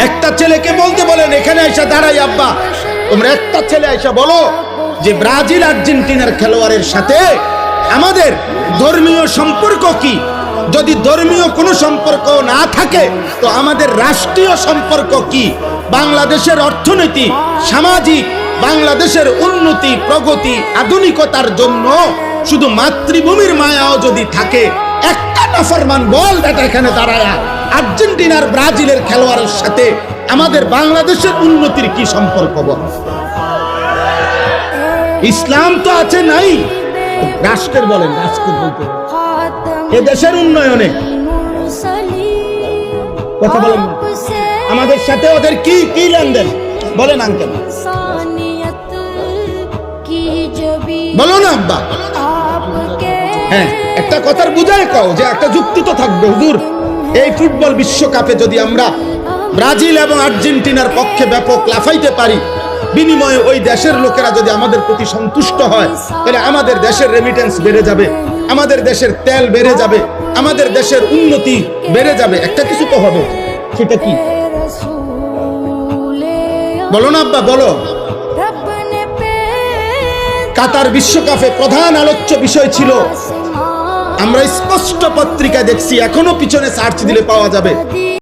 একটা ছেলেকে বলতে বলেন, এখানে এসে দাঁড়াই আব্বা, তোমরা একটা ছেলে এসে বলো যে ব্রাজিল আর্জেন্টিনার খেলোয়াড়ের সাথে আমাদের ধর্মীয় সম্পর্ক কি? যদি ধর্মীয় কোনো সম্পর্ক না থাকে তো আমাদের রাষ্ট্রীয় সম্পর্ক কি? বাংলাদেশের অর্থনীতি, সামাজিক, বাংলাদেশের উন্নতি, প্রগতি, আধুনিকতার জন্য শুধু মাতৃভূমির মায়াও যদি থাকে, একটা নাফরমান বল বেটা এখানে দাঁড়ায় আর্জেন্টিনার ব্রাজিলের খেলোয়াড়ের সাথে আমাদের বাংলাদেশের উন্নতির কি সম্পর্ক? বল। ইসলাম তো আছে নাই, রাষ্ট্রের বলেন, রাষ্ট্রের বলতে এ দেশের উন্নয়নে কথা বলেন না। আমাদের সাথে ওদের কি কি লেনদেন বলেন আঙ্কেল, বলো না আব্বা। হ্যাঁ, একটা কথার বুঝায় কও যে একটা যুক্তি তো থাকবে। হুজুর, এই ফুটবল বিশ্বকাপে যদি আমরা ব্রাজিল এবং আর্জেন্টিনার পক্ষে ব্যাপক লাফাইতে পারি, বিনিময়ে ওই দেশের লোকেরা যদি আমাদের প্রতি সন্তুষ্ট হয়, তাহলে আমাদের দেশের রেমিটেন্স বেড়ে যাবে, আমাদের দেশের তেল বেড়ে যাবে, আমাদের দেশের উন্নতি বেড়ে যাবে। একটা কিছু তো হবে, সেটা কি বলো না আব্বা, বলো। কাতার বিশ্বকাপে প্রধান আলোচ্য বিষয় ছিল, আমরা স্পষ্ট পত্রিকা দেখছি, এখনো পিছনে সার্চ দিলে পাওয়া যাবে,